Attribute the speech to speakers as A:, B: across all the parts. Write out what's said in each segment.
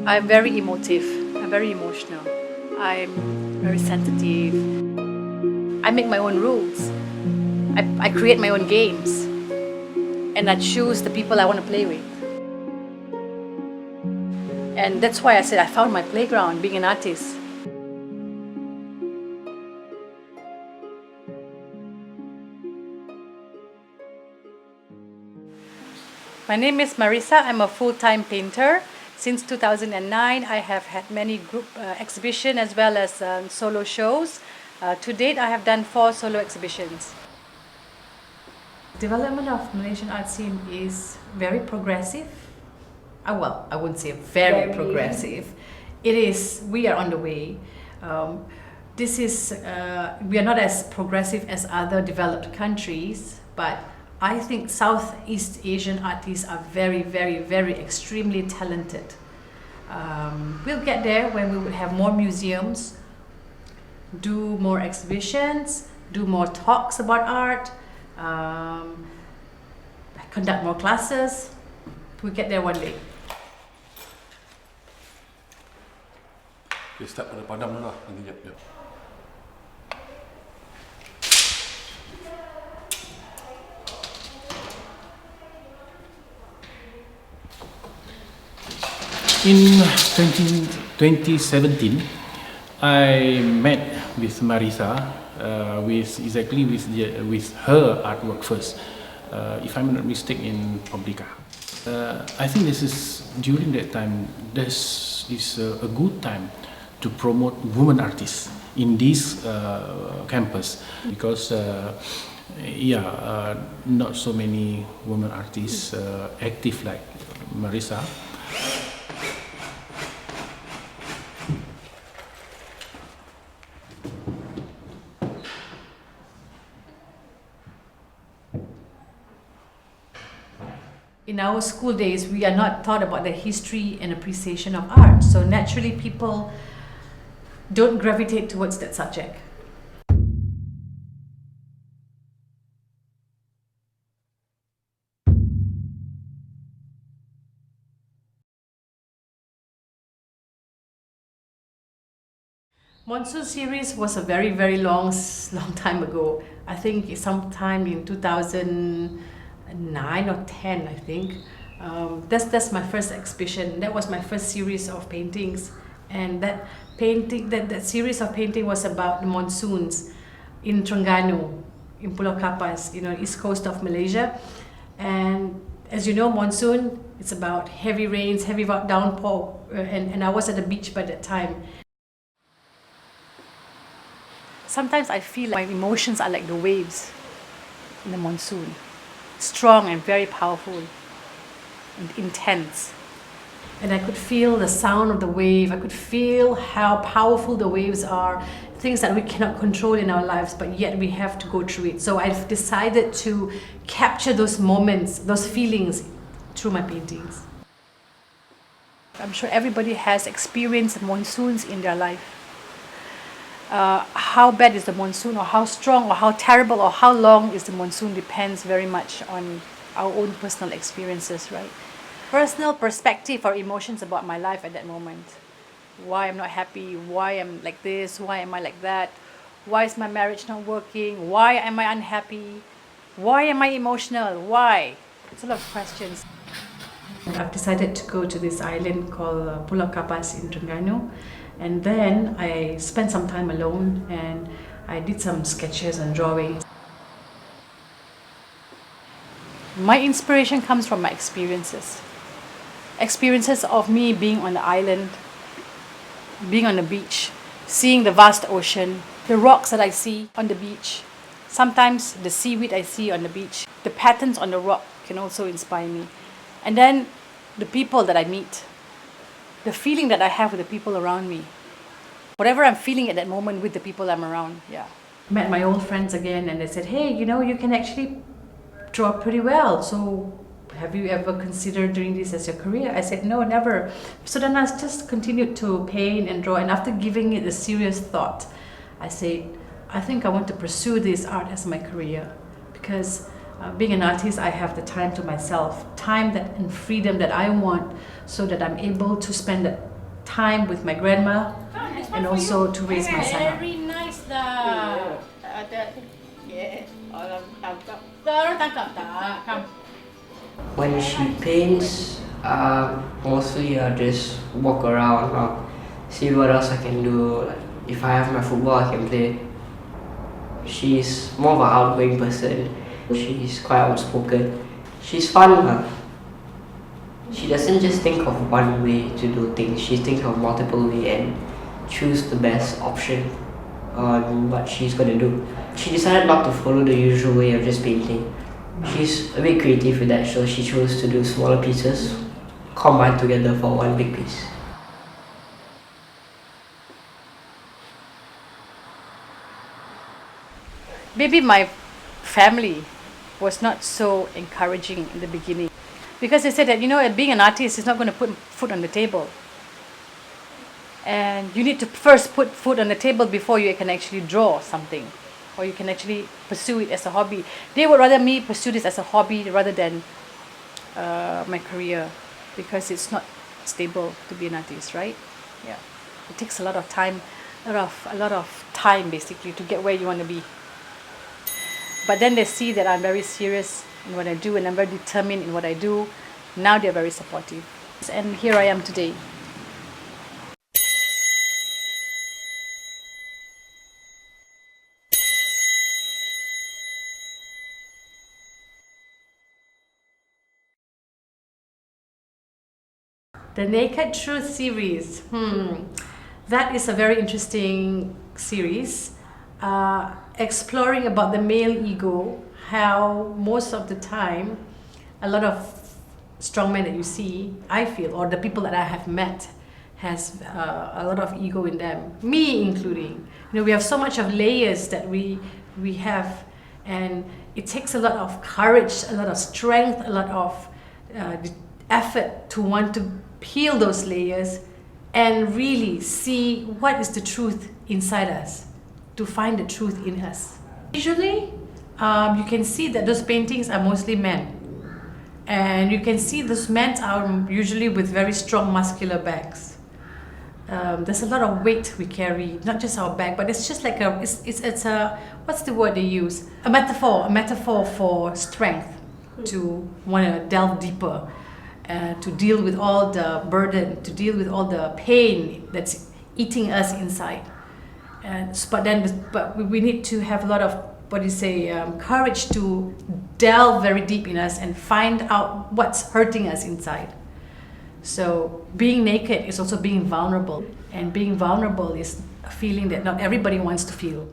A: I'm very emotive. I'm very emotional. I'm very sensitive. I make my own rules. I create my own games. And I choose the people I want to play with. And that's why I said I found my playground being an artist. My name is Marisa. I'm a full-time painter. Since 2009, I have had many group exhibitions as well as solo shows. To date, I have done 4 solo exhibitions. Development of Malaysian art scene is very progressive. Well, I wouldn't say very progressive. It is. We are on the way. We are not as progressive as other developed countries, but I think Southeast Asian artists are very, very, very extremely talented. We'll get there when we will have more museums, do more exhibitions, do more talks about art, conduct more classes. We'll get there one day.
B: Okay, start pada padam dulu lah. Nanti jap. In 2017, I met with Marisa, with her artwork first, if I'm not mistaken, in Publica. I think this is during that time. This is a good time to promote women artists in this campus because not so many women artists active like Marisa.
A: In our school days, we are not taught about the history and appreciation of art. So naturally, people don't gravitate towards that subject. Monsoon series was a very, very long time ago. I think sometime in 2009 or 10, I think. That's my first exhibition. That was my first series of paintings, and that series of painting was about the monsoons in Terengganu, in Pulau Kapas, east coast of Malaysia. And as you know, monsoon, it's about heavy rains, heavy downpour, and I was at the beach by that time. Sometimes I feel like my emotions are like the waves in the monsoon. Strong and very powerful and intense. And I could feel the sound of the wave. I could feel how powerful the waves are. Things that we cannot control in our lives, but yet we have to go through it. So I've decided to capture those moments, those feelings through my paintings. I'm sure everybody has experienced monsoons in their life. How bad is the monsoon, or how strong, or how terrible, or how long is the monsoon depends very much on our own personal experiences, right? Personal perspective or emotions about my life at that moment. Why I'm not happy, why I'm like this, why am I like that, why is my marriage not working, why am I unhappy, why am I emotional, why? It's a lot of questions. I've decided to go to this island called Pulau Kapas in Terengganu. And then I spent some time alone and I did some sketches and drawings. My inspiration comes from my experiences. Experiences of me being on the island, being on the beach, seeing the vast ocean, the rocks that I see on the beach, sometimes the seaweed I see on the beach, the patterns on the rock can also inspire me. And then the people that I meet. The feeling that I have with the people around me. Whatever I'm feeling at that moment with the people I'm around, yeah. Met my old friends again and they said, hey, you can actually draw pretty well. So have you ever considered doing this as your career? I said, no, never. So then I just continued to paint and draw. And after giving it a serious thought, I said, I think I want to pursue this art as my career. Because being an artist, I have the time to myself, time that and freedom that I want, so that I'm able to spend time with my grandma and also to raise my son up.
C: Very nice dah. Yeah, orang tangkap. Orang tangkap tak? Come.
D: When she paints, mostly I just walk around, see what else I can do. Like, if I have my football, I can play. She's more of an outgoing person. She's quite outspoken. She's fun. She doesn't just think of one way to do things. She thinks of multiple ways and choose the best option on what she's gonna do. She decided not to follow the usual way of just painting. She's a bit creative with that, so she chose to do smaller pieces combined together for one big piece.
A: Maybe my family was not so encouraging in the beginning because they said that, you know, being an artist is not going to put food on the table. And you need to first put food on the table before you can actually draw something or you can actually pursue it as a hobby. They would rather me pursue this as a hobby rather than my career because it's not stable to be an artist, right? Yeah, it takes a lot of time, a lot of time basically to get where you want to be. But then they see that I'm very serious in what I do and I'm very determined in what I do. Now they're very supportive. And here I am today. The Naked Truth series. That is a very interesting series. Exploring about the male ego, how most of the time a lot of strong men that you see, I feel, or the people that I have met has a lot of ego in them, me including. You know, we have so much of layers that we have, and it takes a lot of courage, a lot of strength, a lot of effort to want to peel those layers and really see what is the truth inside us, to find the truth in us. Usually, you can see that those paintings are mostly men. And you can see those men are usually with very strong muscular backs. There's a lot of weight we carry, not just our back, but it's just like it's a, what's the word they use? A metaphor for strength, to want to delve deeper, to deal with all the burden, to deal with all the pain that's eating us inside. But we need to have a lot of, courage to delve very deep in us and find out what's hurting us inside. So being naked is also being vulnerable, and being vulnerable is a feeling that not everybody wants to feel.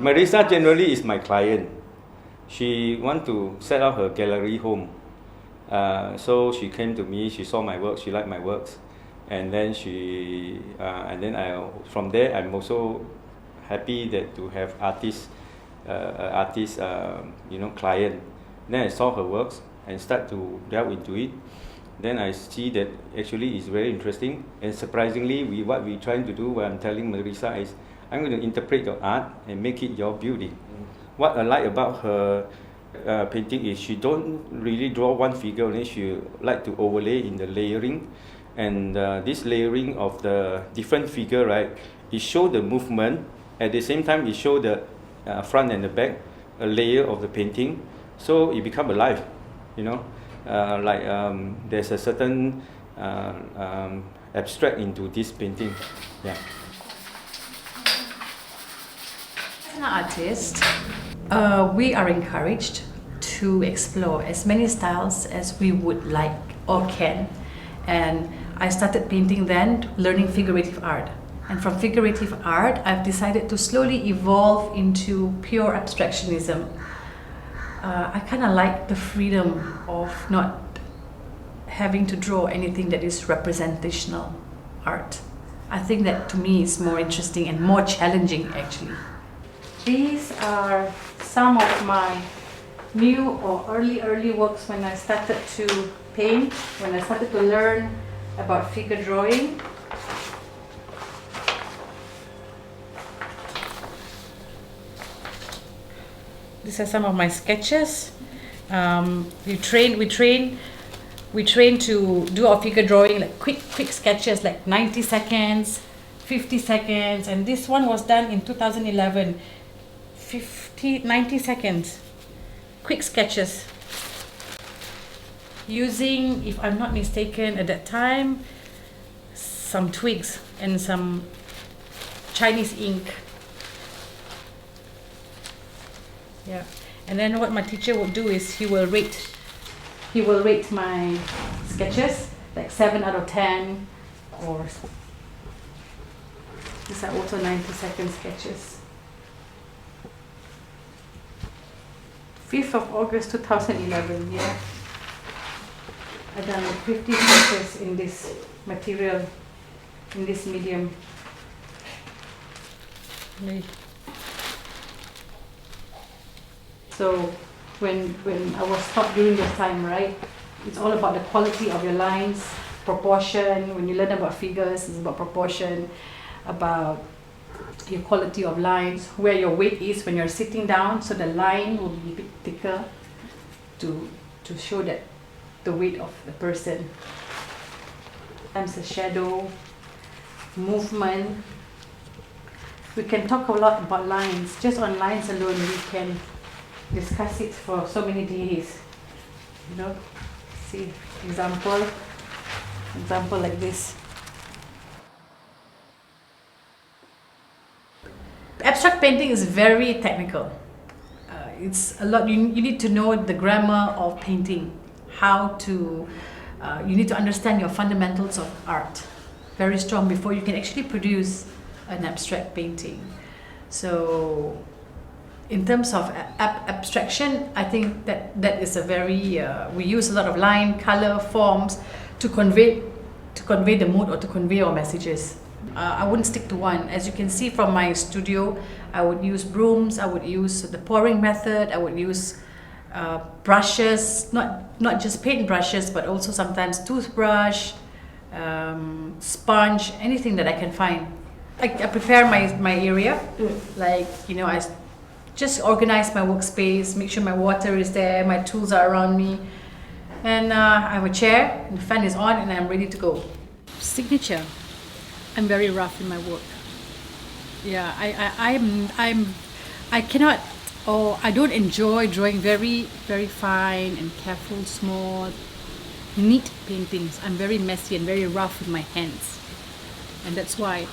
E: Marisa generally is my client. She want to set up her gallery home. So she came to me, she saw my work, she liked my works. And then from there I'm also happy that to have client. Then I saw her works and start to delve into it. Then I see that actually it's very interesting, and surprisingly what we're trying to do, what I'm telling Marisa is, I'm going to interpret your art and make it your beauty. What I like about her painting is she don't really draw one figure only, she like to overlay in the layering. And this layering of the different figure, right, it show the movement, at the same time it show the front and the back, a layer of the painting, so it become alive, you know. There's a certain abstract into this painting. Yeah.
A: As an artist, we are encouraged to explore as many styles as we would like or can. And I started painting then, learning figurative art. And from figurative art, I've decided to slowly evolve into pure abstractionism. I kind of like the freedom of not having to draw anything that is representational art. I think that to me is more interesting and more challenging actually. These are some of my new or early works when I started to paint, when I started to learn about figure drawing. These are some of my sketches. We train to do our figure drawing, like quick sketches, like 90 seconds, 50 seconds, and this one was done in 2011. 90 seconds, quick sketches, using, if I'm not mistaken, at that time, some twigs and some Chinese ink. Yeah, and then what my teacher would do is he will rate my sketches, like 7 out of 10, or these are also 90-second sketches. 5th of August 2011, yeah. I've done 50 sketches in this material, in this medium. So when I was taught during this time, right, it's all about the quality of your lines, proportion. When you learn about figures, it's about proportion, about your quality of lines, where your weight is when you're sitting down, so the line will be a bit thicker to show that the weight of the person. Sometimes the shadow, movement. We can talk a lot about lines. Just on lines alone, we can discuss it for so many days. You know, see example like this. Abstract painting is very technical. It's a lot. You need to know the grammar of painting, how to. You need to understand your fundamentals of art very strong before you can actually produce an abstract painting. So, in terms of abstraction, I think that is a very we use a lot of line, color, forms to convey the mood or to convey our messages. I wouldn't stick to one. As you can see from my studio, I would use brooms, I would use the pouring method, I would use brushes, not just paint brushes, but also sometimes toothbrush, sponge, anything that I can find. I prepare my area, like, you know, I just organize my workspace, make sure my water is there, my tools are around me, and I have a chair, and the fan is on, and I'm ready to go. Signature. I'm very rough in my work. Yeah, I cannot, or I don't enjoy drawing very, very fine and careful, small, neat paintings. I'm very messy and very rough with my hands, and that's why,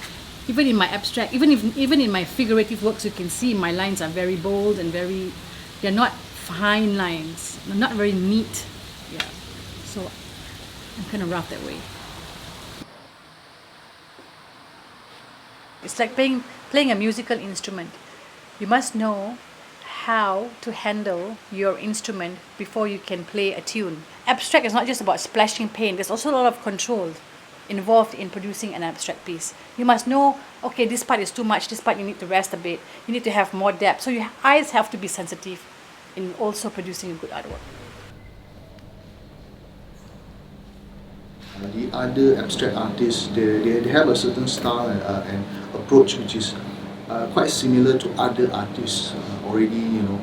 A: even in my abstract, even in my figurative works, you can see my lines are very bold and they're not fine lines, they're not very neat. Yeah, so I'm kind of rough that way. It's like playing a musical instrument. You must know how to handle your instrument before you can play a tune. Abstract is not just about splashing paint. There's also a lot of control involved in producing an abstract piece. You must know, okay, this part is too much, this part you need to rest a bit, you need to have more depth. So your eyes have to be sensitive in also producing a good artwork.
F: The other abstract artists, they have a certain style and approach which is quite similar to other artists already, you know,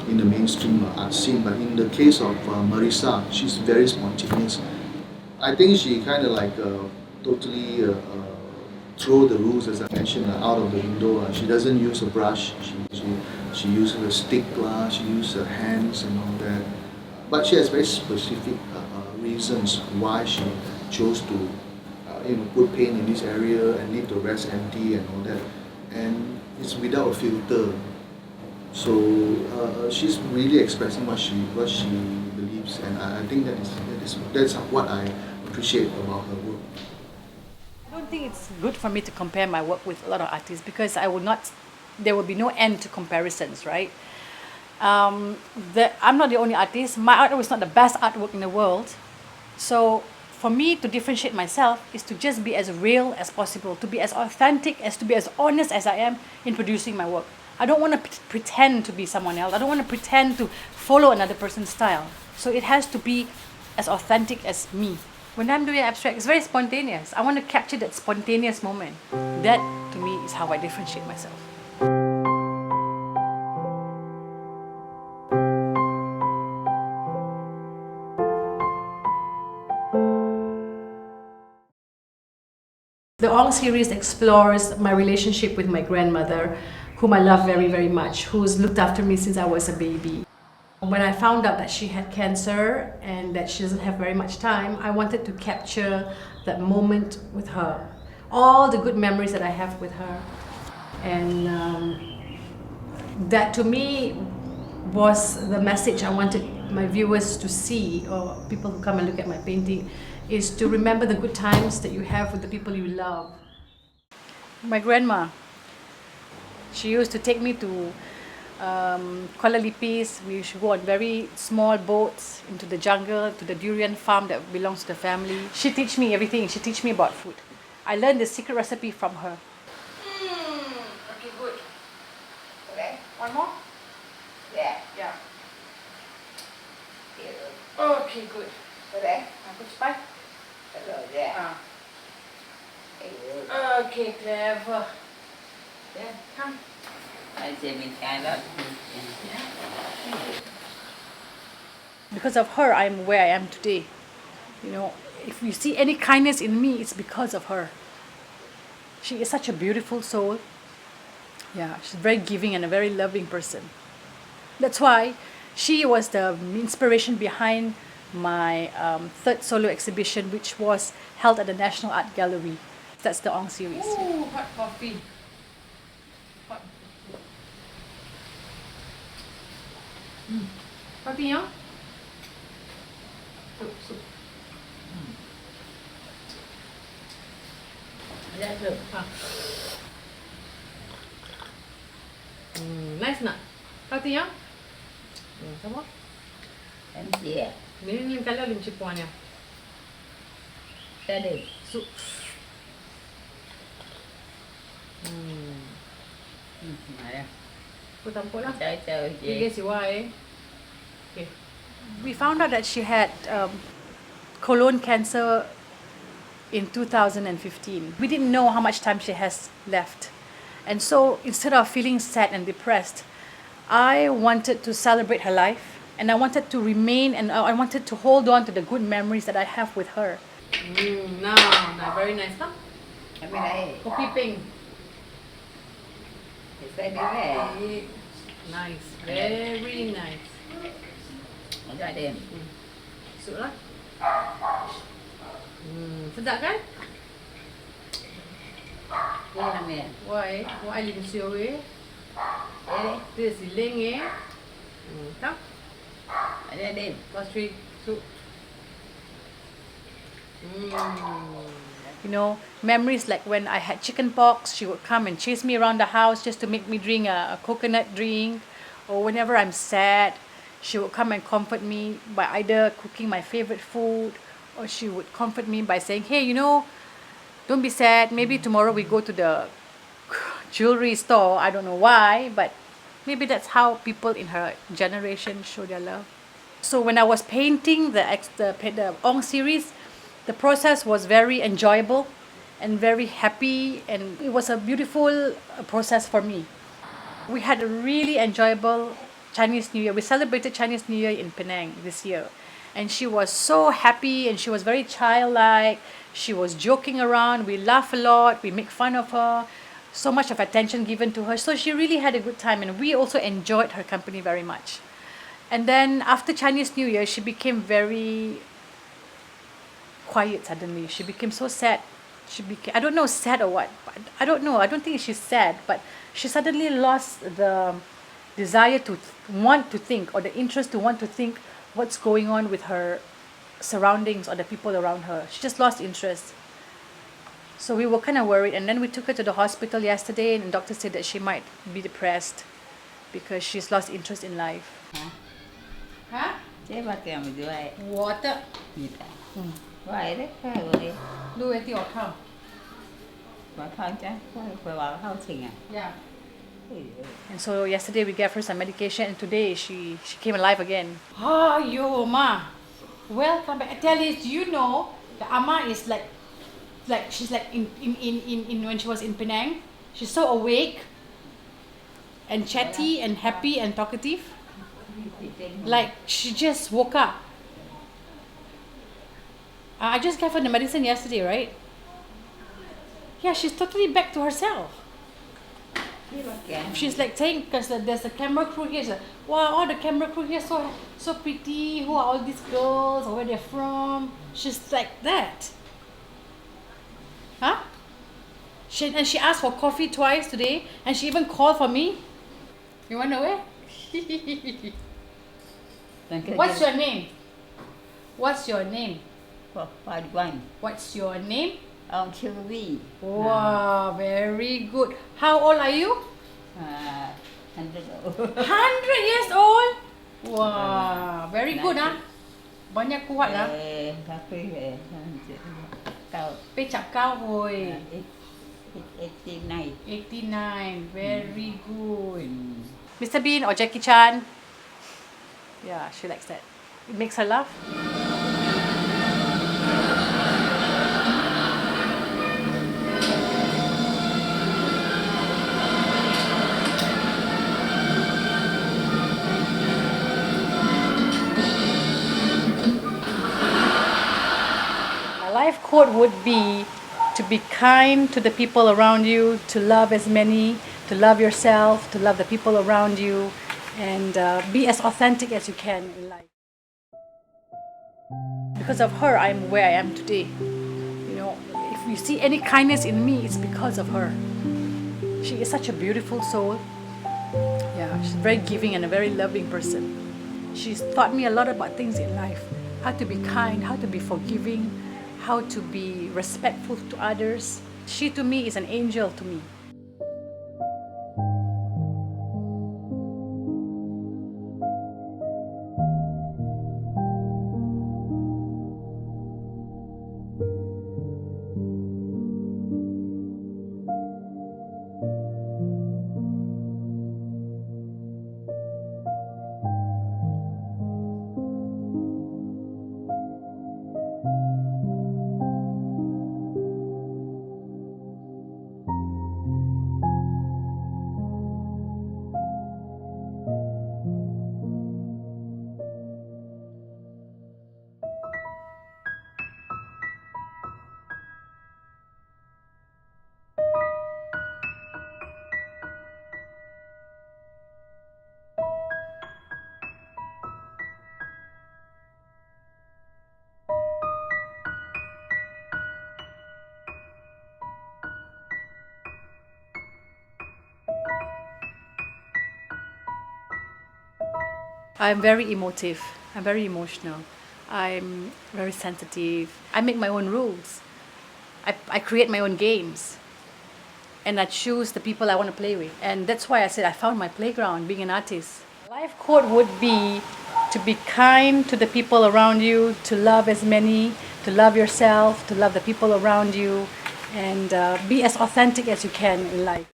F: in the mainstream art scene. But in the case of Marisa, she's very spontaneous. I think she kind of like totally throw the rules, as I mentioned, out of the window. She doesn't use a brush. She uses a stick. She uses her hands and all that. But she has very specific reasons why she chose to put paint in this area and leave the rest empty and all that, and it's without a filter. So she's really expressing what she believes, and I think that's what I appreciate about her work.
A: I don't think it's good for me to compare my work with a lot of artists, because there will be no end to comparisons, right? I'm not the only artist. My artwork is not the best artwork in the world. So for me to differentiate myself is to just be as real as possible, to be as authentic, to be as honest as I am in producing my work. I don't want to pretend to be someone else. I don't want to pretend to follow another person's style. So it has to be as authentic as me. When I'm doing abstract, it's very spontaneous. I want to capture that spontaneous moment. That, to me, is how I differentiate myself. The Ong series explores my relationship with my grandmother, whom I love very, very much, who's looked after me since I was a baby. When I found out that she had cancer and that she doesn't have very much time, I wanted to capture that moment with her. All the good memories that I have with her. And that to me was the message I wanted my viewers to see, or people who come and look at my painting, is to remember the good times that you have with the people you love. My grandma, she used to take me to Kuala Lipis. We used to go on very small boats into the jungle, to the durian farm that belongs to the family. She teach me everything. She teach me about food. I learned the secret recipe from her. Okay, good.
C: Okay.
A: One more?
C: Yeah.
A: Yeah.
C: Here.
A: Okay, good.
C: Okay.
A: Good spy.
C: Hello there. Here.
A: Okay, clever.
C: Yeah.
A: Come.
C: I say me kind of.
A: Because of her, I'm where I am today. You know, if you see any kindness in me, it's because of her. She is such a beautiful soul. Yeah, she's very giving and a very loving person. That's why she was the inspiration behind my third solo exhibition, which was held at the National Art Gallery. That's the Ong series. Ooh, hot coffee. Hot. Coffee, yeah? Soup.
C: That's good.
A: Nice not? Coffee, yeah? Sama?
C: Em chia.
A: Lim kala lim cipuannya.
C: Tadi.
A: Soup.
C: Ada.
A: Aku tampuk lah.
C: Chơi
A: You
C: je.
A: guys see why? Okay. We found out that she had colon cancer in 2015. We didn't know how much time she has left. And so instead of feeling sad and depressed, I wanted to celebrate her life, and I wanted to remain, and I wanted to hold on to the good memories that I have with her. Now, very nice, huh?
C: Em đây.
A: Kopi peng.
C: Thì sẽ đi về.
A: Nice, very nice.
C: Ra đêm.
A: Masuk lah. Sedap kan?
C: Đi làm nè.
A: Why? Why lim siêu eh?
C: Đi đi.
A: Dia siling eh? Tahu?
C: Ở đây đêm.
A: Pastry soup. You know, memories like when I had chicken pox, she would come and chase me around the house just to make me drink a coconut drink. Or whenever I'm sad, she would come and comfort me by either cooking my favorite food, or she would comfort me by saying, hey, you know, don't be sad. Maybe tomorrow we go to the jewelry store. I don't know why, but maybe that's how people in her generation show their love. So when I was painting the Ong series, the process was very enjoyable and very happy, and it was a beautiful process for me. We had a really enjoyable Chinese New Year. We celebrated Chinese New Year in Penang this year, and she was so happy, and she was very childlike. She was joking around. We laugh a lot. We make fun of her. So much of attention given to her. So she really had a good time, and we also enjoyed her company very much. And then after Chinese New Year, she became very quiet suddenly. She became so sad. I don't know, sad or what. But I don't know. I don't think she's sad, but she suddenly lost the desire to want to think, or the interest to want to think what's going on with her surroundings or the people around her. She just lost interest. So we were kind of worried, and then we took her to the hospital yesterday, and the doctor said that she might be depressed because she's lost interest in life. Huh?
C: Chế ba kèm mình đưa ai.
A: Water.
C: Gì ta? Vậy đấy, cái rồi.
A: Do it your time.
C: Mà thôi chứ, phải vào thao trình à.
A: Yeah. And so yesterday we gave her some medication, and today she came alive again.
C: Oh, yo, Ma. Welcome back. I tell you, do you know the Ama is like she's like in when she was in Penang, she's so awake and chatty and happy and talkative. Like she just woke up. I just gave her the medicine yesterday, right? Yeah, she's totally back to herself. She's like saying, because there's a camera crew here. She's like, wow, all the camera crew here so pretty. Who are all these girls? Or where they're from? She's like that. Huh? And she asked for coffee twice today, and she even called for me. You wanna know where? What's your name? What's your name? What's your name?
G: Junrui.
C: Wow, very good. How old are you?
G: 100.
C: 100 years old? Wow, very good ah. Banyak kuat ah.
G: Tapi kau
C: Pe chap cao hồi.
G: 89.
C: 89, very good.
A: Mr. Bean or Jackie Chan. Yeah, she likes that. It makes her laugh. My life quote would be to be kind to the people around you, to love as many, to love yourself, to love the people around you, and be as authentic as you can in life. Because of her, I'm where I am today. You know, if you see any kindness in me, it's because of her. She is such a beautiful soul. Yeah, she's very giving and a very loving person. She's taught me a lot about things in life. How to be kind, how to be forgiving, how to be respectful to others. She to me is an angel to me. I'm very emotive. I'm very emotional. I'm very sensitive. I make my own rules. I create my own games. And I choose the people I want to play with. And that's why I said I found my playground being an artist. Life quote would be to be kind to the people around you, to love as many, to love yourself, to love the people around you, and be as authentic as you can in life.